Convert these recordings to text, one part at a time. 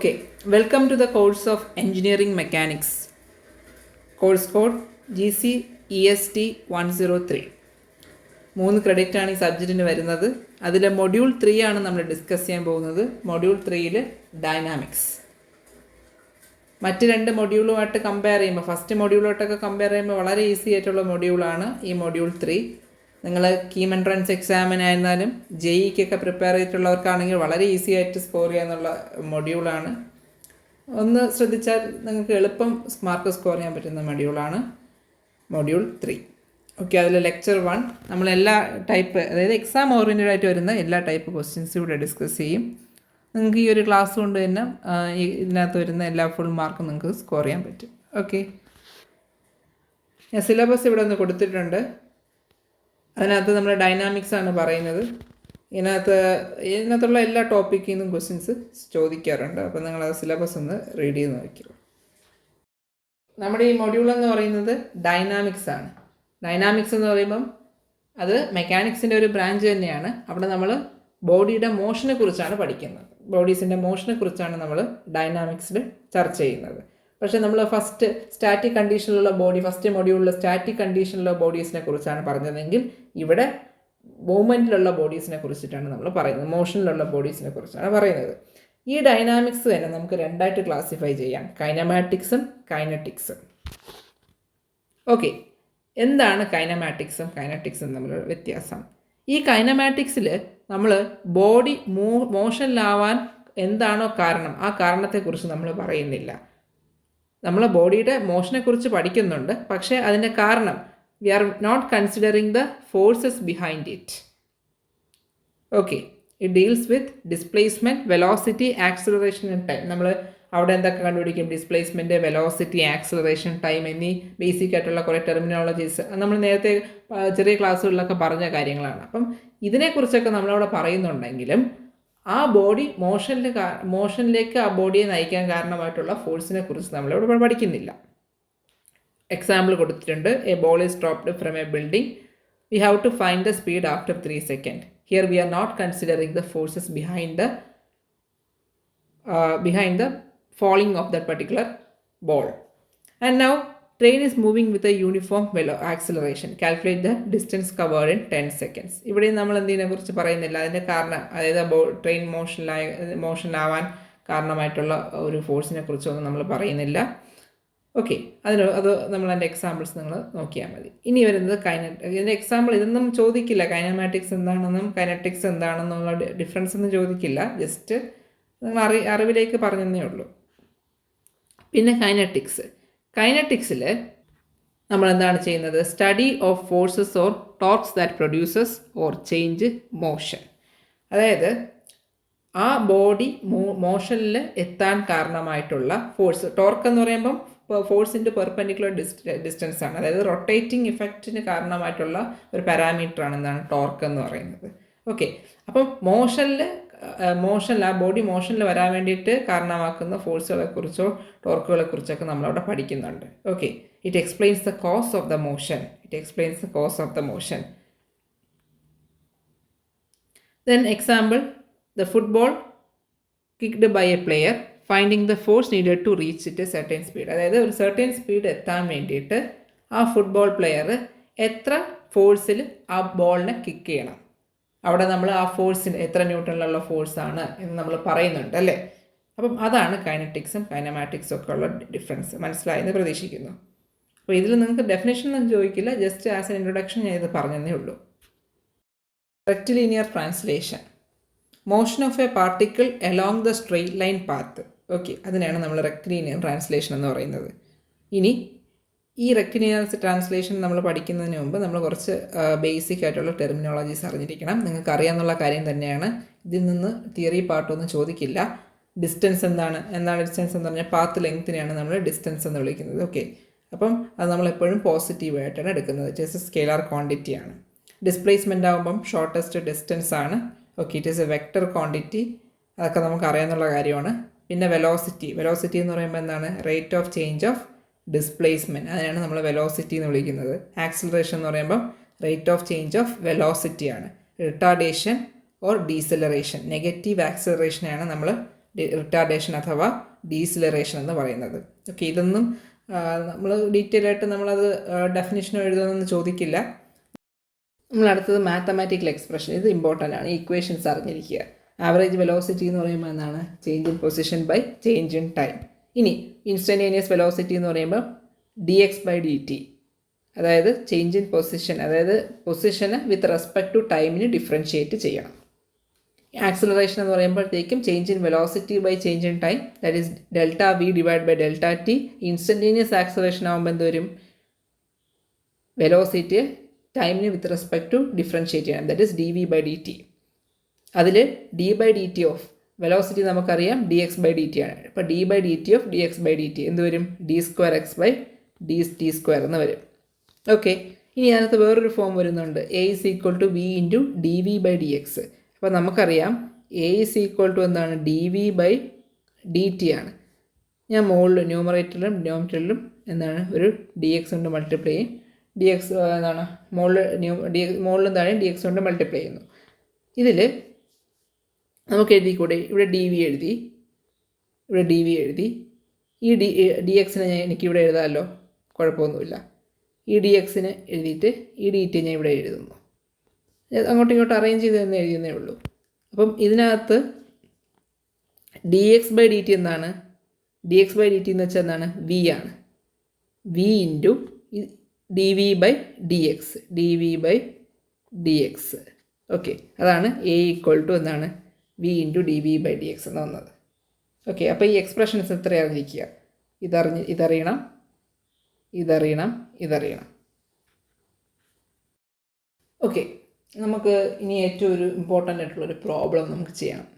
Okay, welcome to the course of Engineering Mechanics. Course code GC EST 103. 3 ക്രെഡിറ്റാണ് ഈ സബ്ജക്റ്റിന് വരുന്നത്. അതിൽ module 3 ആണ് നമ്മൾ ഡിസ്കസ് ചെയ്യാൻ പോകുന്നത്. മൊഡ്യൂൾ 3ൽ ഡൈനാമിക്സ്. മറ്റ് 2 മൊഡ്യൂളുമായിട്ട് കമ്പയർ ചെയ്യുമ്പോൾ, ഫസ്റ്റ് മൊഡ്യൂളായിട്ടൊക്കെ കമ്പയർ ചെയ്യുമ്പോൾ വളരെ ഈസി ആയിട്ടുള്ള മൊഡ്യൂളാണ് ഈ മൊഡ്യൂൾ 3. നിങ്ങൾ കീം എൻട്രൻസ് എക്സാമിനായിരുന്നാലും JEE-ക്കൊക്കെ പ്രിപ്പയർ ചെയ്തിട്ടുള്ളവർക്കാണെങ്കിൽ വളരെ ഈസി ആയിട്ട് സ്കോർ ചെയ്യാനുള്ള മൊഡ്യൂളാണ്. ഒന്ന് ശ്രദ്ധിച്ചാൽ നിങ്ങൾക്ക് എളുപ്പം മാർക്ക് സ്കോർ ചെയ്യാൻ പറ്റുന്ന മൊഡ്യൂളാണ് മൊഡ്യൂൾ 3. ഓക്കെ, അതിൽ ലെക്ചർ 1 നമ്മളെല്ലാ ടൈപ്പ്, അതായത് എക്സാം ഓറിയൻറ്റഡ് ആയിട്ട് വരുന്ന എല്ലാ ടൈപ്പ് ക്വസ്റ്റ്യൻസും ഇവിടെ ഡിസ്കസ് ചെയ്യും. നിങ്ങൾക്ക് ഈ ഒരു ക്ലാസ് കൊണ്ട് തന്നെ ഇതിനകത്ത് വരുന്ന എല്ലാ ഫുൾ മാർക്കും നിങ്ങൾക്ക് സ്കോർ ചെയ്യാൻ പറ്റും. ഓക്കെ, ഞാൻ സിലബസ് ഇവിടെ ഒന്ന് കൊടുത്തിട്ടുണ്ട്. അതിനകത്ത് നമ്മൾ ഡൈനാമിക്സ് ആണ് പറയുന്നത്. ഇതിനകത്തുള്ള എല്ലാ ടോപ്പിക്കിൽ നിന്നും ക്വസ്റ്റ്യൻസ് ചോദിക്കാറുണ്ട്. അപ്പോൾ നിങ്ങൾ ആ സിലബസ് ഒന്ന് റീഡ് ചെയ്ത് നോക്കുക. നമ്മുടെ ഈ മൊഡ്യൂൾ എന്ന് പറയുന്നത് ഡൈനാമിക്സ് ആണ്. ഡൈനാമിക്സ് എന്ന് പറയുമ്പം അത് മെക്കാനിക്സിൻ്റെ ഒരു ബ്രാഞ്ച് തന്നെയാണ്. അവിടെ നമ്മൾ ബോഡിയുടെ മോഷനെ കുറിച്ചാണ് പഠിക്കുന്നത്. ബോഡീസിൻ്റെ മോഷനെ കുറിച്ചാണ് നമ്മൾ ഡൈനാമിക്സിൽ ചർച്ച ചെയ്യുന്നത്. പക്ഷേ നമ്മൾ ഫസ്റ്റ് സ്റ്റാറ്റിക് കണ്ടീഷനിലുള്ള ബോഡി, ഫസ്റ്റ് മൊഡ്യൂളിൽ സ്റ്റാറ്റിക് കണ്ടീഷനിലുള്ള ബോഡീസിനെ കുറിച്ചാണ് പറഞ്ഞതെങ്കിൽ ഇവിടെ മൂവ്മെൻറ്റിലുള്ള ബോഡീസിനെ കുറിച്ചിട്ടാണ് നമ്മൾ പറയുന്നത്, മോഷനിലുള്ള ബോഡീസിനെ കുറിച്ചാണ് പറയുന്നത്. ഈ ഡൈനാമിക്സ് തന്നെ നമുക്ക് 2 ആയിട്ട് ക്ലാസിഫൈ ചെയ്യാം, കൈനമാറ്റിക്സും കൈനറ്റിക്സും. ഓക്കെ, എന്താണ് കൈനമാറ്റിക്സും കൈനറ്റിക്സും തമ്മിലുള്ള വ്യത്യാസം? ഈ കൈനമാറ്റിക്സിൽ നമ്മൾ ബോഡി മോഷനിലാവാൻ എന്താണോ കാരണം, ആ കാരണത്തെക്കുറിച്ച് നമ്മൾ പറയുന്നില്ല. നമ്മൾ ബോഡിയുടെ മോഷനെക്കുറിച്ച് പഠിക്കുന്നുണ്ട്, പക്ഷേ അതിൻ്റെ കാരണം we are not considering the forces behind it. Okay, it deals with displacement, velocity, acceleration and time. നമ്മൾ അവിടെ എന്തൊക്കെ കണ്ടുപിടിക്കും? ഡിസ്പ്ലേസ്മെൻറ്റ്, വെലോസിറ്റി, ആക്സിലറേഷൻ, ടൈം എന്നീ ബേസിക് ആയിട്ടുള്ള കുറേ ടെർമിനോളജീസ് നമ്മൾ നേരത്തെ ചെറിയ ക്ലാസ്സുകളിലൊക്കെ പറഞ്ഞ കാര്യങ്ങളാണ്. അപ്പം ഇതിനെക്കുറിച്ചൊക്കെ നമ്മളവിടെ പറയുന്നുണ്ടെങ്കിലും ആ ബോഡി മോഷനിലേക്ക് ആ ബോഡിയെ നയിക്കാൻ കാരണമായിട്ടുള്ള ഫോഴ്സിനെ കുറിച്ച് നമ്മളിവിടെ പഠിക്കുന്നില്ല. എക്സാമ്പിൾ കൊടുത്തിട്ടുണ്ട്. A ball is dropped from a building. We have to find the speed after 3 seconds. Here we are not considering the forces behind the falling of that particular ball. And now train is moving with a uniform acceleration. Calculate the distance covered in 10 seconds. ഇവിടെ നമ്മൾ എന്തിനെ കുറിച്ച് പറയുന്നില്ല, അതിൻ്റെ കാരണം, അതായത് train മോഷനിലാവാൻ കാരണമായിട്ടുള്ള ഒരു ഫോഴ്സിനെ കുറിച്ചൊന്നും നമ്മൾ പറയുന്നില്ല. ഓക്കെ, അത് നമ്മൾ അതിൻ്റെ എക്സാമ്പിൾസ് നിങ്ങൾ നോക്കിയാൽ മതി. ഇനി വരുന്നത് ഇതിൻ്റെ എക്സാമ്പിൾ. ഇതൊന്നും ചോദിക്കില്ല, കൈനമാറ്റിക്സ് എന്താണെന്നും കൈനറ്റിക്സ് എന്താണെന്നുള്ള ഡിഫറൻസ് ഒന്നും ചോദിക്കില്ല. ജസ്റ്റ് നിങ്ങൾ അറിവിലേക്ക് പറഞ്ഞതേ ഉള്ളൂ. പിന്നെ കൈനറ്റിക്സിൽ നമ്മൾ എന്താണ് ചെയ്യുന്നത്? Study of forces or torques that produces or change motion. അതായത് ആ ബോഡി മോഷനിൽ എത്താൻ കാരണമായിട്ടുള്ള ഫോഴ്സ്. ടോർക്ക് എന്ന് പറയുമ്പം ഫോഴ്സിൻ്റെ പെർപെൻഡിക്കുലർ ഡിസ്റ്റൻസ് ആണ്. അതായത് റൊട്ടേറ്റിംഗ് ഇഫക്റ്റിന് കാരണമായിട്ടുള്ള ഒരു പാരാമീറ്ററാണ് എന്താണ് ടോർക്ക് എന്ന് പറയുന്നത്. ഓക്കെ, അപ്പം ആ ബോഡി മോഷനിൽ വരാൻ വേണ്ടിയിട്ട് കാരണമാക്കുന്ന ഫോഴ്സുകളെ കുറിച്ചോ ടോർക്കുകളെ കുറിച്ചൊക്കെ നമ്മളവിടെ പഠിക്കുന്നുണ്ട്. Okay, it explains the cause of the motion. Then example, the football kicked by a player finding the force needed to reach it a certain speed. അതായത് ഒരു സർട്ടൻ സ്പീഡ് എത്താൻ വേണ്ടിയിട്ട് ആ ഫുട്ബോൾ പ്ലെയർ എത്ര ഫോഴ്സിൽ ആ ബോളിനെ കിക്ക് ചെയ്യണം. അവിടെ നമ്മൾ ആ ഫോഴ്സിന് എത്ര ന്യൂട്ടണിലുള്ള ഫോഴ്സാണ് എന്ന് നമ്മൾ പറയുന്നുണ്ട്, അല്ലേ? അപ്പം അതാണ് കൈനറ്റിക്സും കൈനമാറ്റിക്സും ഒക്കെ ഉള്ള ഡിഫറൻസ്. മനസ്സിലായെന്ന് പ്രതീക്ഷിക്കുന്നു. അപ്പോൾ ഇതിൽ നിങ്ങൾക്ക് ഡെഫിനേഷൻ ഒന്നും ചോദിക്കില്ല, ജസ്റ്റ് ആസ് എൻ ഇൻട്രൊഡക്ഷൻ ഞാൻ ഇത് പറഞ്ഞതേ ഉള്ളൂ. Rectilinear translation, motion of A particle along the straight line path. Okay, അതിനാണ് നമ്മൾ റെക്റ്റിലീനിയർ ട്രാൻസ്ലേഷൻ എന്ന് പറയുന്നത്. ഇനി ഈ റെക്റ്റിലീനിയർ ട്രാൻസ്ലേഷൻ നമ്മൾ പഠിക്കുന്നതിന് മുമ്പ് നമ്മൾ കുറച്ച് ബേസിക് ആയിട്ടുള്ള ടെർമിനോളജീസ് അറിഞ്ഞിരിക്കണം. നിങ്ങൾക്ക് അറിയാമെന്നുള്ള കാര്യം തന്നെയാണ്. ഇതിൽ നിന്ന് തിയറി പാർട്ടൊന്നും ചോദിക്കില്ല. ഡിസ്റ്റൻസ് എന്താണ് ഡിസ്റ്റൻസ് എന്ന് പറഞ്ഞാൽ പാത്ത് ലെങ്ത്തിനെയാണ് നമ്മൾ ഡിസ്റ്റൻസ് എന്ന് വിളിക്കുന്നത്. ഓക്കെ, അപ്പം അത് നമ്മളെപ്പോഴും പോസിറ്റീവായിട്ടാണ് എടുക്കുന്നത്. ഇറ്റ് ഈസ് എ സ്കെയിലാർ ക്വാണ്ടിറ്റിയാണ്. ഡിസ്പ്ലേസ്മെൻ്റ് ആകുമ്പം ഷോർട്ടസ്റ്റ് ഡിസ്റ്റൻസ് ആണ്. Okay, it is a vector quantity. അതൊക്കെ നമുക്ക് അറിയാമെന്നുള്ള കാര്യമാണ്. പിന്നെ വെലോസിറ്റി എന്ന് പറയുമ്പോൾ എന്താണ്? Rate of change of displacement, അതിനാണ് നമ്മൾ വെലോസിറ്റി എന്ന് വിളിക്കുന്നത്. ആക്സിലറേഷൻ എന്ന് പറയുമ്പോൾ റേറ്റ് ഓഫ് ചേഞ്ച് ഓഫ് വെലോസിറ്റിയാണ്. റിട്ടാർഡേഷൻ ഓർ ഡീസലറേഷൻ, നെഗറ്റീവ് ആക്സിലറേഷനെയാണ് നമ്മൾ റിട്ടാർഡേഷൻ അഥവാ ഡീസിലറേഷൻ എന്ന് പറയുന്നത്. ഓക്കെ, ഇതൊന്നും നമ്മൾ ഡീറ്റെയിൽ ആയിട്ട് നമ്മളത് ഡെഫിനിഷൻ എഴുതുമെന്ന് ചോദിക്കില്ല. നമ്മൾ അടുത്തത് മാത്തമാറ്റിക്കൽ എക്സ്പ്രഷൻ. ഇത് ഇമ്പോർട്ടൻ്റ് ആണ്. ഇക്വേഷൻസ് അറിഞ്ഞിരിക്കുക. ആവറേജ് വെലോസിറ്റി എന്ന് പറയുമ്പോൾ എന്താണ്? Change in position by change in time. ഇനി ഇൻസ്റ്റൻറ്റേനിയസ് വെലോസിറ്റി എന്ന് പറയുമ്പോൾ dx/dt, അതായത് ചേഞ്ച് ഇൻ പൊസിഷൻ, അതായത് പൊസിഷന് വിത്ത് റെസ്പെക്ട് ടു ടൈമിന് ഡിഫറൻഷിയേറ്റ് ചെയ്യണം. ആക്സിലറേഷൻ എന്ന് പറയുമ്പോഴത്തേക്കും change in velocity by change in time, that is Δv/Δt. Instantaneous acceleration ആകുമ്പോൾ എന്ത് വരും? വെലോസിറ്റി ടൈമിന് വിത്ത് റെസ്പെക്ട് ടു ഡിഫറൻഷിയേറ്റ് ചെയ്യണം, ദാറ്റ് ഈസ് dv/dt. അതിൽ d/dt ഓഫ് വെലോസിറ്റി നമുക്കറിയാം dx/dt ആണ്. അപ്പോൾ d/dt ഓഫ് dx/dt എന്ത് വരും? d²x/dt² എന്ന് വരും. ഓക്കെ, ഇനി അതിനകത്ത് വേറൊരു ഫോം വരുന്നുണ്ട്, a = v × dv/dx. അപ്പോൾ നമുക്കറിയാം a = എന്താണ്? dv/dt ആണ്. ഞാൻ മുകളിൽ ന്യൂമറേറ്ററിലും ഡിനോമിനേറ്ററിലും എന്താണ് ഒരു dx കൊണ്ട് മൾട്ടിപ്ലൈ ചെയ്യും. dx എന്താണ്? മുകളിലും താഴെ dx കൊണ്ട് മൾട്ടിപ്ലൈ ചെയ്യുന്നു. ഇതിൽ നമുക്ക് എഴുതിക്കൂടെ? ഇവിടെ dv എഴുതി, ഇവിടെ dv എഴുതി. ഈ dxനെ എനിക്കിവിടെ എഴുതാമല്ലോ, കുഴപ്പമൊന്നുമില്ല. ഈ dxന് എഴുതിയിട്ട് ഈ dt ഞാൻ ഇവിടെ എഴുതുന്നു. അങ്ങോട്ടും ഇങ്ങോട്ടും അറേഞ്ച് ചെയ്ത് തന്നെ എഴുതുന്നേ ഉള്ളൂ. അപ്പം ഇതിനകത്ത് dx/dt എന്താണ്? dx/dt എന്ന് വെച്ചാൽ എന്താണ്? v ആണ്. v × dv/dx, dv/dx. ഓക്കെ, അതാണ് a = എന്താണ്? v × dv/dx എന്ന് വന്നത്. ഓക്കെ, അപ്പോൾ ഈ എക്സ്പ്രഷൻസ് എത്ര അറിഞ്ഞിരിക്കുക? ഇതറിയണം, ഇതറിയണം. ഓക്കെ, നമുക്ക് ഇനി ഏറ്റവും ഒരു ഇമ്പോർട്ടൻ്റ് ആയിട്ടുള്ളൊരു പ്രോബ്ലം നമുക്ക് ചെയ്യണം.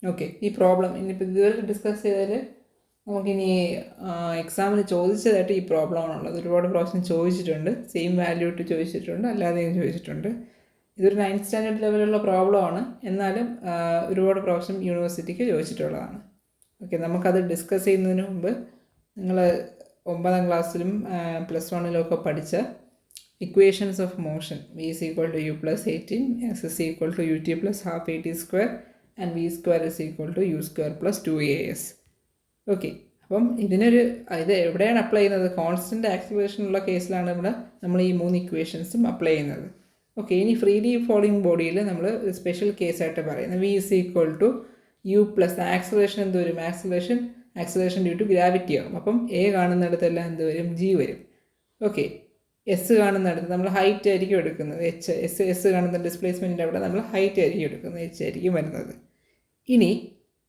ഓക്കെ, ഈ പ്രോബ്ലം ഇനിയിപ്പോൾ ഇതുവരെ ഡിസ്കസ് ചെയ്താൽ നമുക്കിനി എക്സാമിന് ചോദിച്ചതായിട്ട് ഈ പ്രോബ്ലമാണുള്ളത്. ഒരുപാട് പ്രാവശ്യം ചോദിച്ചിട്ടുണ്ട്, സെയിം വാല്യൂ ഇട്ട് ചോദിച്ചിട്ടുണ്ട്, അല്ലാതെയും ചോദിച്ചിട്ടുണ്ട്. ഇതൊരു 9th സ്റ്റാൻഡേർഡ് ലെവലുള്ള പ്രോബ്ലമാണ്, എന്നാലും ഒരുപാട് പ്രാവശ്യം യൂണിവേഴ്സിറ്റിക്ക് ചോദിച്ചിട്ടുള്ളതാണ്. ഓക്കെ, നമുക്കത് ഡിസ്കസ് ചെയ്യുന്നതിന് മുമ്പ് നിങ്ങൾ 9ാം ക്ലാസ്സിലും +1 ഒക്കെ പഠിച്ച equations of motion v = u + 18, x = ut + ½ at² and v² = u² + 2as. Okay, അപ്പം ഇത് എവിടെയാണ് അപ്ലൈ ചെയ്യുന്നത്? കോൺസ്റ്റൻ്റ് ആക്സിലറേഷനുള്ള കേസിലാണ് ഇവിടെ നമ്മൾ ഈ 3 ഇക്വേഷൻസും അപ്ലൈ ചെയ്യുന്നത്. ഓക്കെ, ഇനി ഫ്രീലി ഫോളിങ് ബോഡിയിൽ നമ്മൾ സ്പെഷ്യൽ കേസായിട്ട് പറയുന്നത് v = u + ആക്സിലറേഷൻ എന്ത് വരും? ആക്സിലറേഷൻ ഡ്യൂ ടു ഗ്രാവിറ്റി ആകും. അപ്പം a കാണുന്നിടത്തെല്ലാം എന്ത് വരും? g വരും. ഓക്കെ, എസ് കാണുന്നിടത്ത് നമ്മൾ ഹൈറ്റ് ആയിരിക്കും എടുക്കുന്നത്, എസ് കാണുന്ന ഡിസ്പ്ലേസ്മെൻറ്റിൻ്റെ അവിടെ നമ്മൾ ഹൈറ്റ് ആയിരിക്കും എടുക്കുന്നത്, h ആയിരിക്കും വരുന്നത്. ഇനി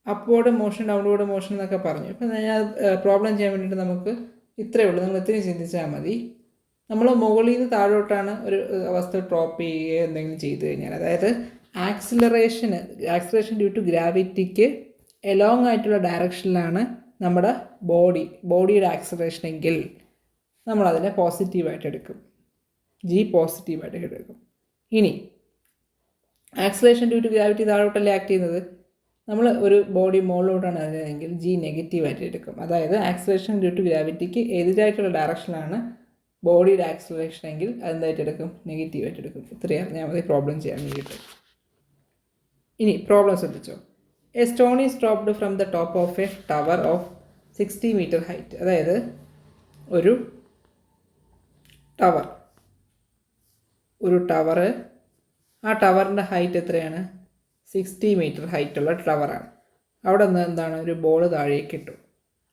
അപ്വേർഡ് മോഷൻ, ഡൗൺവേർഡ് മോഷൻ എന്നൊക്കെ പറഞ്ഞു. ഇപ്പം ഞാൻ പ്രോബ്ലം ചെയ്യാൻ വേണ്ടിയിട്ട് നമുക്ക് ഇത്രയേ ഉള്ളൂ. നിങ്ങൾ ഇത്രയും ചിന്തിച്ചാൽ മതി. നമ്മൾ മുകളിൽ നിന്ന് താഴോട്ടാണ് ഒരു അവസ്ഥ ഡ്രോപ്പ് ചെയ്യുകയോ എന്തെങ്കിലും ചെയ്തു കഴിഞ്ഞാൽ, അതായത് ആക്സിലറേഷൻ ഡ്യൂ ടു ഗ്രാവിറ്റിക്ക് എലോങ് ആയിട്ടുള്ള ഡയറക്ഷനിലാണ് നമ്മുടെ ബോഡിയുടെ ആക്സിലറേഷൻ എങ്കിൽ നമ്മളതിനെ പോസിറ്റീവായിട്ട് എടുക്കും, g പോസിറ്റീവായിട്ട് എടുക്കും. ഇനി ആക്സിലറേഷൻ ഡ്യൂ ടു ഗ്രാവിറ്റി താഴോട്ടല്ലേ ആക്ട് ചെയ്യുന്നത്, നമ്മൾ ഒരു ബോഡി മുകളിലോട്ടാണ് അതിനെങ്കിൽ g നെഗറ്റീവായിട്ട് എടുക്കും. അതായത് ആക്സിലറേഷൻ ഡ്യൂ ടു ഗ്രാവിറ്റിക്ക് എതിരായിട്ടുള്ള ഡയറക്ഷനിലാണ് ബോഡിയുടെ ആക്സിലറേഷൻ എങ്കിൽ അതെന്തായിട്ട് എടുക്കും? നെഗറ്റീവായിട്ട് എടുക്കും. ഇത്രയും ഞാൻ മതി പ്രോബ്ലം ചെയ്യാൻ വേണ്ടിയിട്ട്. ഇനി പ്രോബ്ലം ശ്രദ്ധിച്ചോ. A stone is dropped from the top of a tower of 60 metre height. അതായത് ഒരു ടവറ്, ആ ടവറിൻ്റെ ഹൈറ്റ് എത്രയാണ്? 60 മീറ്റർ ഹൈറ്റുള്ള ടവറാണ്. അവിടെ നിന്ന് എന്താണ്? ഒരു ബോൾ താഴേക്ക് ഇട്ടു.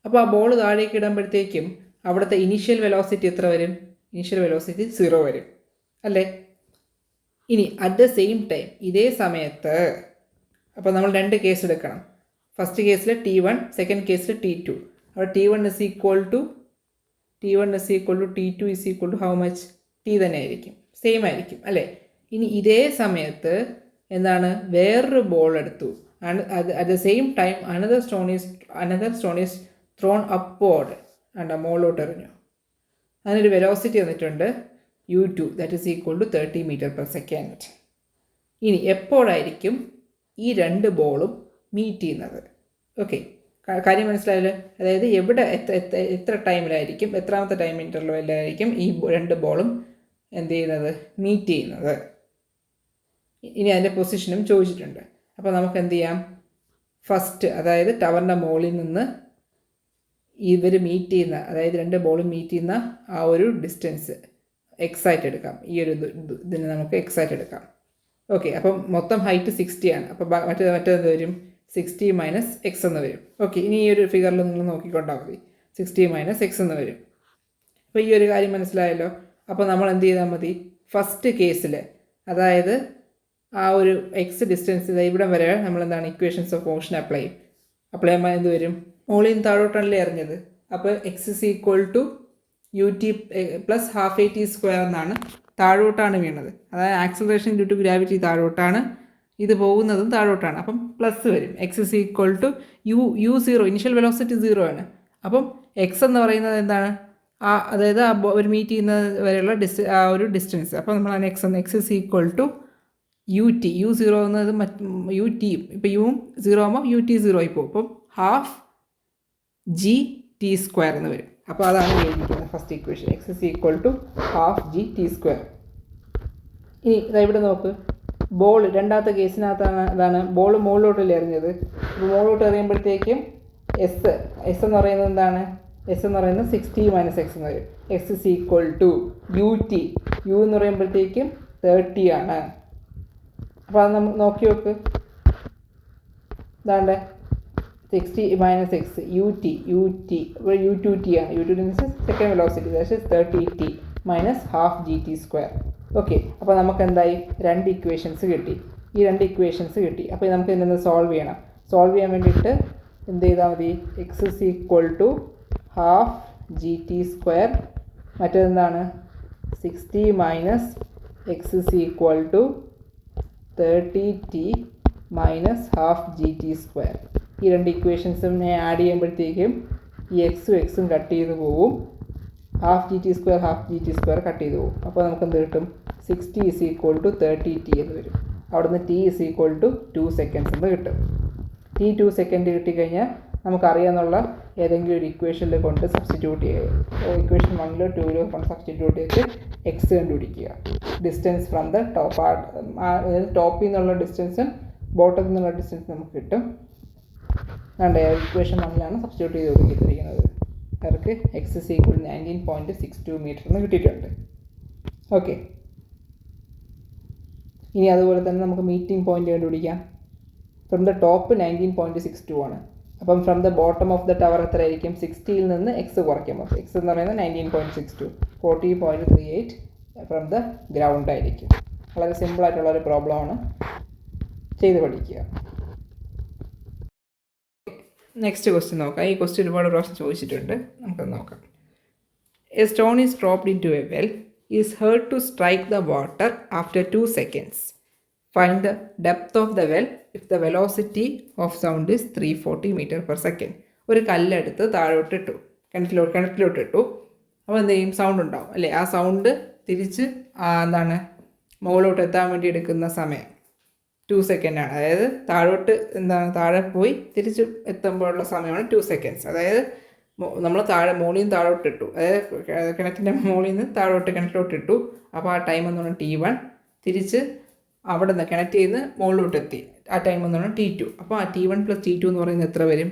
അപ്പോൾ ആ ബോൾ താഴേക്ക് ഇടുമ്പോഴത്തേക്കും അവിടുത്തെ ഇനീഷ്യൽ വെലോസിറ്റി എത്ര വരും? ഇനീഷ്യൽ വെലോസിറ്റി 0 വരും അല്ലേ? ഇനി അറ്റ് ദ സെയിം ടൈം, ഇതേ സമയത്ത്, അപ്പോൾ നമ്മൾ 2 കേസ് എടുക്കണം. ഫസ്റ്റ് കേസിൽ T1, സെക്കൻഡ് കേസിൽ T2. അപ്പോൾ T1 = T2 how much? T തന്നെ ആയിരിക്കും, സെയിം ആയിരിക്കും അല്ലേ? ഇനി ഇതേ സമയത്ത് എന്താണ്? വേറൊരു ബോൾ എടുത്തു. At the same time another stone is thrown upward. മുകളിലോട്ട് എറിഞ്ഞു. അതിനൊരു വെലോസിറ്റി തന്നിട്ടുണ്ട് u2, ദാറ്റ് ഈസ് = 30 m/s. ഇനി എപ്പോഴായിരിക്കും ഈ 2 ബോളും മീറ്റ് ചെയ്യുന്നത്? ഓക്കെ, കാര്യം മനസ്സിലായല്ലോ. അതായത് എവിടെ എത്ര ടൈമിലായിരിക്കും, എത്രാമത്തെ ടൈം ഇൻ്റർവെല്ലായിരിക്കും ഈ 2 ബോളും എന്ത് ചെയ്യുന്നത്? മീറ്റ് ചെയ്യുന്നത്. ഇനി അതിൻ്റെ പൊസിഷനും ചോദിച്ചിട്ടുണ്ട്. അപ്പോൾ നമുക്ക് എന്ത് ചെയ്യാം? ഫസ്റ്റ്, അതായത് ടവറിൻ്റെ മുകളിൽ നിന്ന് ഇവർ മീറ്റ് ചെയ്യുന്ന, അതായത് രണ്ട് ബോളും മീറ്റ് ചെയ്യുന്ന ആ ഒരു ഡിസ്റ്റൻസ് എക്സ് ആയിട്ട് എടുക്കാം. ഈ ഒരു ഇതിന് നമുക്ക് എക്സ് ആയിട്ട് എടുക്കാം. ഓക്കെ, അപ്പം മൊത്തം ഹൈറ്റ് 60 ആണ്. അപ്പോൾ മറ്റേത് വരും 60 മൈനസ് എക്സ് എന്ന് വരും. ഓക്കെ, ഇനി ഈ ഒരു ഫിഗറിൽ നിങ്ങൾ നോക്കിക്കൊണ്ടാൽ മതി, 60 മൈനസ് എക്സ് എന്ന് വരും. അപ്പോൾ ഈ ഒരു കാര്യം മനസ്സിലായല്ലോ. അപ്പോൾ നമ്മൾ എന്ത് ചെയ്താൽ മതി, ഫസ്റ്റ് കേസിൽ അതായത് ആ ഒരു എക്സ് ഡിസ്റ്റൻസ് ഇവിടം വരെ നമ്മൾ എന്താണ് ഇക്വേഷൻസ് ഓഫ് മോഷൻ അപ്ലൈ ചെയ്യുമ്പോൾ എന്ത് വരും, മുകളിൽ നിന്ന് താഴോട്ടാണല്ലേ എറിഞ്ഞത്. അപ്പോൾ X is equal to U T plus half A T square എന്നാണ്, താഴോട്ടാണ് വീണത്. അതായത് ആക്സിലറേഷൻ ഡ്യൂ ടു ഗ്രാവിറ്റി താഴോട്ടാണ്, ഇത് പോകുന്നതും താഴോട്ടാണ്. അപ്പം പ്ലസ് വരും. X is equal to U 0, initial velocity 0 ആണ്. അപ്പം എക്സ് എന്ന് പറയുന്നത് എന്താണ്, അതായത് ഒരു മീറ്റ് ചെയ്യുന്ന വരെയുള്ള ആ ഒരു ഡിസ്റ്റൻസ്. അപ്പോൾ നമ്മൾ X is equal to U T, U 0 എന്നത് യു ടി, ഇപ്പോൾ യുവും 0 ആകുമ്പോൾ യു ടി 0 ആയി പോകും. അപ്പം ഹാഫ് ജി ടി സ്ക്വയർ എന്ന് വരും. അപ്പോൾ അതാണ് എഴുതിയിരിക്കുന്നത് first equation, X is equal to half G T square. ഇനി ഇവിടെ നോക്ക്, ബോൾ രണ്ടാമത്തെ കേസിനകത്താണ് അതാണ് ബോൾ മുകളിലോട്ടല്ലേ എറിഞ്ഞത്. അപ്പോൾ മുകളിലോട്ട് എറിയുമ്പോഴത്തേക്കും എസ് എന്ന് പറയുന്നത് എന്താണ്, എസ് എന്ന് പറയുന്നത് 60 മൈനസ് എക്സ് എന്ന് വരും. X is equal to U T, U എന്ന് പറയുമ്പോഴത്തേക്കും 30 ആണ്. അപ്പോൾ അത് നമുക്ക് നോക്കി നോക്ക്, ഇതാണ്ട് 60 മൈനസ് എക്സ് യു ടി ഇപ്പോൾ യു 2t ആണ്. U 2 means second velocity, that is 30t minus half G T square. Okay, അപ്പോൾ നമുക്ക് എന്തായി, രണ്ട് ഇക്വേഷൻസ് കിട്ടി. ഈ രണ്ട് ഇക്വേഷൻസ് കിട്ടി. അപ്പോൾ നമുക്ക് ഇതിനൊന്ന് സോൾവ് ചെയ്യണം. സോൾവ് ചെയ്യാൻ വേണ്ടിയിട്ട് എന്ത് ചെയ്താൽ മതി, X is equal to half G T square, മറ്റേതെന്താണ് 60 minus X is equal to 30t minus half G T square. ഈ രണ്ട് ഇക്വേഷൻസും ആഡ് ചെയ്യുമ്പോഴത്തേക്കും ഈ എക്സും കട്ട് ചെയ്ത് പോവും. Half G T square cut ചെയ്ത് പോകും. അപ്പോൾ നമുക്ക് എന്ത് കിട്ടും, 60 ഇസ് ഈക്വൽ ടു 30t എന്ന് വരും. അവിടുന്ന് t is equal to 2 seconds എന്ന് കിട്ടും. t 2 സെക്കൻഡ് കിട്ടിക്കഴിഞ്ഞാൽ നമുക്കറിയാമെന്നുള്ള ഏതെങ്കിലും ഒരു ഇക്വേഷനിൽ കൊണ്ട് സബ്സ്റ്റിറ്റ്യൂട്ട് ചെയ്യുക. ഇക്വേഷൻ 1-ലോ 2-ലോ കൊണ്ട് സബ്സ്റ്റിറ്റ്യൂട്ട് ചെയ്ത് എക്സ് കണ്ടുപിടിക്കുക. ഡിസ്റ്റൻസ് ഫ്രം ദ ടോപ്പ്, അതായത് ടോപ്പിൽ നിന്നുള്ള ഡിസ്റ്റൻസും ബോട്ടത്തിൽ നിന്നുള്ള ഡിസ്റ്റൻസ് നമുക്ക് കിട്ടും. വേണ്ട, ഇക്വേഷൻ 1-ലാണ് സബ്സ്റ്റിറ്റ്യൂട്ട് ചെയ്ത് കൊടുത്തിരിക്കുന്നത്. അവർക്ക് എക്സ് ഇസ് ഈക്വൽ 19.62 മീറ്റർ എന്ന് കിട്ടിയിട്ടുണ്ട്. ഓക്കെ, ഇനി അതുപോലെ തന്നെ നമുക്ക് മീറ്റിംഗ് പോയിന്റ് കണ്ടുപിടിക്കാം. ഫ്രം ദ ടോപ്പ് 19.62 ആണ്. അപ്പം from the bottom of the tower എത്ര ആയിരിക്കും, 60-ൽ നിന്ന് എക്സ് കുറയ്ക്കുമ്പോൾ എക്സ് എന്ന് പറയുന്നത് 19.62, 40.38 ഫ്രം ദ ഗ്രൗണ്ട് ആയിരിക്കും. വളരെ സിമ്പിളായിട്ടുള്ളൊരു പ്രോബ്ലമാണ്, ചെയ്ത് പഠിക്കുക. നെക്സ്റ്റ് ക്വസ്റ്റ്യൻ നോക്കാം. ഈ ക്വസ്റ്റ്യൻ ഒരുപാട് പ്രാവശ്യം ചോദിച്ചിട്ടുണ്ട്, നമുക്കത് നോക്കാം. A stone is dropped into a well, is heard to strike the water after 2 seconds. Find the depth of the well if the velocity of sound is 340 metre per second. ഒരു കല്ലെടുത്ത് താഴോട്ടിട്ടു, കിണറ്റിലോട്ടിട്ടു. അപ്പോൾ എന്ത് ചെയ്യും, sound ഉണ്ടാവും അല്ലേ. ആ sound തിരിച്ച് എന്താണ് മുകളിലോട്ട് എത്താൻ വേണ്ടി എടുക്കുന്ന സമയം 2 സെക്കൻഡാണ്. അതായത് താഴെ പോയി തിരിച്ച് എത്തുമ്പോഴുള്ള സമയമാണ് 2 seconds. അതായത് നമ്മൾ മുകളിൽ നിന്ന് താഴോട്ടിട്ടു, അതായത് കിണറ്റിൻ്റെ മുകളിൽ നിന്ന് കിണറ്റിലോട്ടിട്ടു. അപ്പോൾ ആ ടൈം എന്ന് പറഞ്ഞാൽ T1. തിരിച്ച് അവിടെ നിന്ന് കിണറ്റിൽ നിന്ന് മുകളിലോട്ടെത്തി, ആ ടൈം എന്ന് പറഞ്ഞാൽ T2. അപ്പോൾ ആ T1 + T2 എന്ന് പറയുന്നത് എത്ര വരും,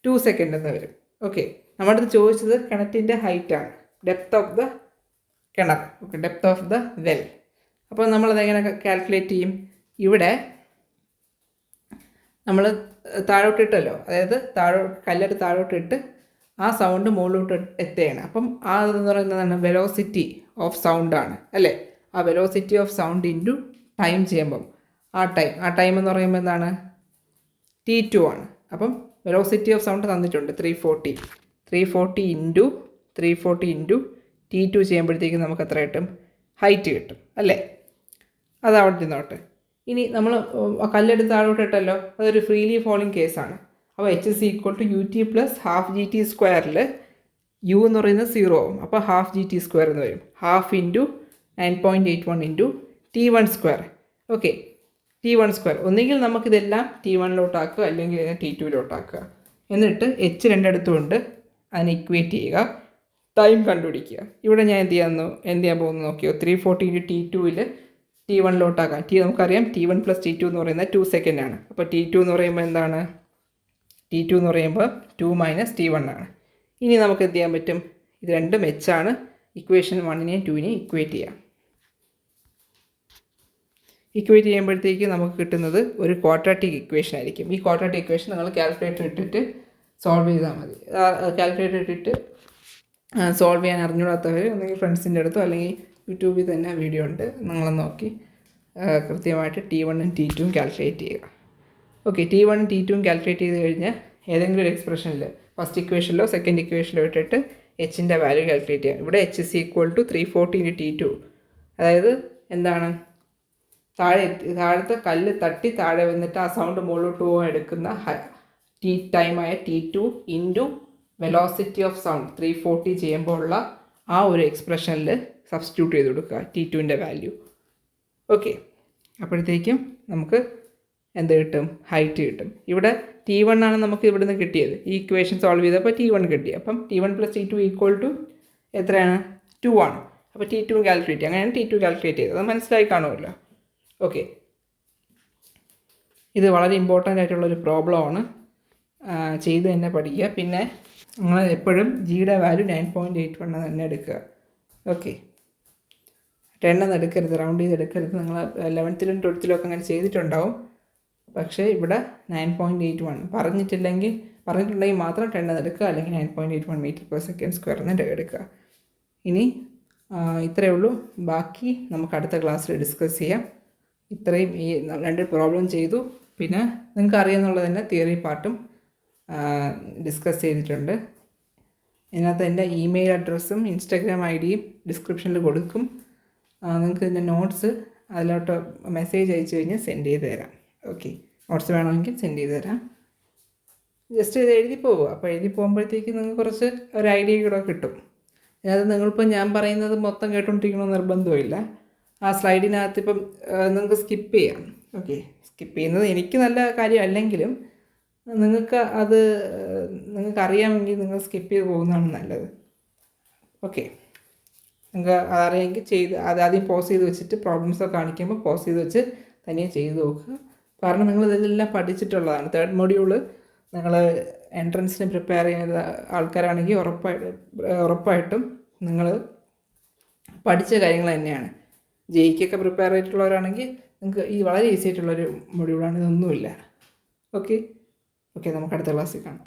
2 സെക്കൻഡ് എന്ന് വരും. ഓക്കെ, നമ്മുടെ അടുത്ത് ചോദിച്ചത് കിണറ്റിൻ്റെ ഹൈറ്റാണ്, ഡെപ്ത് ഓഫ് ദ കിണർ. Okay, depth of the well. അപ്പോൾ നമ്മളതെങ്ങനെ കാൽക്കുലേറ്റ് ചെയ്യും, ഇവിടെ നമ്മൾ താഴോട്ടിട്ടല്ലോ, അതായത് കല്ലെടുത്ത് താഴോട്ടിട്ട് ആ സൗണ്ട് മുകളിലോട്ട് എത്തുകയാണ്. അപ്പം ആ എന്ന് പറയുന്നതാണ് വെലോസിറ്റി ഓഫ് സൗണ്ടാണ് അല്ലേ. ആ velocity of sound into time ചെയ്യുമ്പം ആ ടൈം എന്ന് പറയുമ്പോൾ എന്താണ്, T2 ആണ്. അപ്പം വെലോസിറ്റി ഓഫ് സൗണ്ട് തന്നിട്ടുണ്ട് 340 ഇൻറ്റു T2 ചെയ്യുമ്പോഴത്തേക്കും നമുക്ക് എത്ര കിട്ടും, ഹൈറ്റ് കിട്ടും അല്ലേ. അത് അവിടെ നിന്നോട്ട്. ഇനി നമ്മൾ കല്ലെടുത്ത് താഴോട്ട് ഇട്ടല്ലോ, അതൊരു ഫ്രീലി ഫോളിങ് കേസാണ്. അപ്പോൾ H is equal to UT plus half G T സ്ക്വയറിൽ U എന്ന് പറയുന്നത് 0 ആവും. അപ്പോൾ ഹാഫ് ജി ടി സ്ക്വയർ എന്ന് വരും. Half into 9.81 into T1 square. Okay, T1 square. ഒന്നുകിൽ നമുക്കിതെല്ലാം T1-ലോട്ടാക്കുക, അല്ലെങ്കിൽ T2-ലോട്ടാക്കുക. എന്നിട്ട് H രണ്ടിടത്തുമുണ്ട്, അതിനെ ഇക്വേറ്റ് ചെയ്യുക, ടൈം കണ്ടുപിടിക്കുക. ഇവിടെ ഞാൻ എന്ത് ചെയ്യാൻ പോകുന്നു നോക്കിയോ, 340 ഇൻറ്റു T2-ൽ T1-ലോട്ടാക്കാം. നമുക്കറിയാം T1 + T2 എന്ന് പറയുന്നത് 2 സെക്കൻഡാണ്. അപ്പോൾ T2 എന്ന് പറയുമ്പോൾ എന്താണ്, T2 എന്ന് പറയുമ്പോൾ 2 മൈനസ് T1 ആണ്. ഇനി നമുക്ക് എന്ത് ചെയ്യാൻ പറ്റും? ഇത് രണ്ടും ആണ്. ഇക്വേഷൻ 1നെയും 2നെയും ഇക്വേറ്റ് ചെയ്യാം. ഇക്വേറ്റ് ചെയ്യുമ്പോഴത്തേക്ക് നമുക്ക് കിട്ടുന്നത് ഒരു ക്വാഡ്രാറ്റിക് ഇക്വേഷൻ ആയിരിക്കും. ഈ ക്വാഡ്രാറ്റിക് ഇക്വേഷൻ നിങ്ങൾ കാൽക്കുലേറ്റർ ഇട്ടിട്ട് സോൾവ് ചെയ്താൽ മതി. കാൽക്കുലേറ്റർ ഇട്ടിട്ട് സോൾവ് ചെയ്യാൻ അറിഞ്ഞൂടാത്തവർ ഒന്നെങ്കിൽ ഫ്രണ്ട്സിൻ്റെ അടുത്തോ അല്ലെങ്കിൽ യൂട്യൂബിൽ തന്നെ വീഡിയോ ഉണ്ട്, നിങ്ങളൊന്ന് നോക്കി കൃത്യമായിട്ട് T1ഉം T2ഉം കാൽക്കുലേറ്റ് ചെയ്യുക. ഓക്കെ, T1ഉം T2ഉം കാൽക്കുലേറ്റ് ചെയ്ത് കഴിഞ്ഞാൽ ഏതെങ്കിലും ഒരു എക്സ്പ്രഷനിൽ ഫസ്റ്റ് ഇക്വേഷനിലോ സെക്കൻഡ് ഇക്വേഷനിലോ ഇട്ടിട്ട് എച്ചിൻ്റെ വാല്യൂ കാൽക്കുലേറ്റ് ചെയ്യാം. ഇവിടെ H is equal to 340 × T2. അതായത് എന്താണ്, താഴത്തെ കല്ല് തട്ടി താഴെ വന്നിട്ട് ആ സൗണ്ട് മുകളിലോട്ട് പോകാൻ എടുക്കുന്ന ടൈമായ T2 into velocity of sound 340 ചെയ്യുമ്പോൾ ഉള്ള ആ ഒരു എക്സ്പ്രഷനിൽ സബ്സ്റ്റിറ്റ്യൂട്ട് ചെയ്ത് കൊടുക്കുക T2ൻ്റെ വാല്യൂ. ഓക്കെ, അപ്പോഴത്തേക്കും നമുക്ക് എന്ത് കിട്ടും? ഹൈറ്റ് കിട്ടും. ഇവിടെ T1 ആണ് നമുക്ക് ഇവിടുന്ന് കിട്ടിയത്. ഈ ഇക്വേഷൻ സോൾവ് ചെയ്തപ്പോൾ T1 കിട്ടി. അപ്പം T1 + T2 = എത്രയാണ്? 2 ആണ്. അപ്പോൾ T2 കാൽക്കുലേറ്റ് ചെയ്യുക. അങ്ങനെയാണ് T2 കാൽക്കുലേറ്റ് ചെയ്തത്. അത് മനസ്സിലായി കാണുമല്ലോ. ഓക്കെ, ഇത് വളരെ ഇമ്പോർട്ടൻ്റ് ആയിട്ടുള്ളൊരു പ്രോബ്ലമാണ്. ചെയ്ത് തന്നെ പഠിക്കുക. പിന്നെ നിങ്ങൾ എപ്പോഴും ജിയുടെ വാല്യൂ 9.81 തന്നെ എടുക്കുക. ഓക്കെ, 10 എടുക്കരുത്, റൗണ്ട് ചെയ്ത് എടുക്കരുത്. നിങ്ങൾ 11th 12th ഒക്കെ അങ്ങനെ ചെയ്തിട്ടുണ്ടാവും. പക്ഷേ ഇവിടെ 9.81 പറഞ്ഞിട്ടുണ്ടെങ്കിൽ മാത്രം 10 എടുക്കുക, അല്ലെങ്കിൽ 9.81 m/s² എന്ന് എടുക്കുക. ഇനി ഇത്രയേ ഉള്ളൂ. ബാക്കി നമുക്ക് അടുത്ത ക്ലാസ്സിൽ ഡിസ്കസ് ചെയ്യാം. ഇത്രയും ഈ 2 പ്രോബ്ലം ചെയ്തു. പിന്നെ നിങ്ങൾക്ക് അറിയാമെന്നുള്ളത് തന്നെ തിയറി പാർട്ടും ഡിസ്കസ് ചെയ്തിട്ടുണ്ട്. ഇതിനകത്ത് എൻ്റെ ഇമെയിൽ അഡ്രസ്സും ഇൻസ്റ്റാഗ്രാം ഐഡിയും ഡിസ്ക്രിപ്ഷനിൽ കൊടുക്കും. നിങ്ങൾക്ക് ഇതിൻ്റെ നോട്ട്സ് അതിലോട്ട് മെസ്സേജ് അയച്ചു കഴിഞ്ഞാൽ സെൻഡ് ചെയ്ത് തരാം. ഓക്കെ, നോട്ട്സ് വേണമെങ്കിൽ സെൻഡ് ചെയ്ത് തരാം. ജസ്റ്റ് ഇത് എഴുതി പോവുക. അപ്പോൾ എഴുതി പോകുമ്പോഴത്തേക്ക് നിങ്ങൾക്ക് കുറച്ച് ഒരു ഐഡിയ കൂടെ കിട്ടും. അതിനകത്ത് നിങ്ങളിപ്പോൾ ഞാൻ പറയുന്നത് മൊത്തം കേട്ടുകൊണ്ടിരിക്കണമെന്ന് നിർബന്ധമില്ല. ആ സ്ലൈഡിനകത്ത് ഇപ്പം നിങ്ങൾക്ക് സ്കിപ്പ് ചെയ്യാം. ഓക്കെ, സ്കിപ്പ് ചെയ്യുന്നത് എനിക്ക് നല്ല കാര്യമല്ലെങ്കിലും നിങ്ങൾക്ക് അറിയാമെങ്കിൽ നിങ്ങൾ സ്കിപ്പ് ചെയ്ത് പോകുന്നതാണ് നല്ലത്. ഓക്കെ, നിങ്ങൾക്ക് അതറിയാമെങ്കിൽ അത് ആദ്യം പോസ് ചെയ്ത് വെച്ചിട്ട് പ്രോബ്ലംസൊക്കെ കാണിക്കുമ്പോൾ പോസ് ചെയ്ത് വെച്ച് തനിയെ ചെയ്ത് നോക്കുക. കാരണം നിങ്ങൾ ഇതെല്ലാം പഠിച്ചിട്ടുള്ളതാണ്. 3rd മൊഡ്യൂള് നിങ്ങൾ എൻട്രൻസിന് പ്രിപ്പയർ ചെയ്യുന്ന ആൾക്കാരാണെങ്കിൽ ഉറപ്പായിട്ടും നിങ്ങൾ പഠിച്ച കാര്യങ്ങൾ തന്നെയാണ്. ജെയ്ക്കൊക്കെ പ്രിപ്പയർ ചെയ്തിട്ടുള്ളവരാണെങ്കിൽ നിങ്ങൾക്ക് ഈ വളരെ ഈസി ആയിട്ടുള്ളൊരു മൊഡ്യൂളാണ്. ഇതൊന്നുമില്ല. ഓക്കെ, നമുക്ക് അടുത്ത ക്ലാസ്സിൽ കാണാം.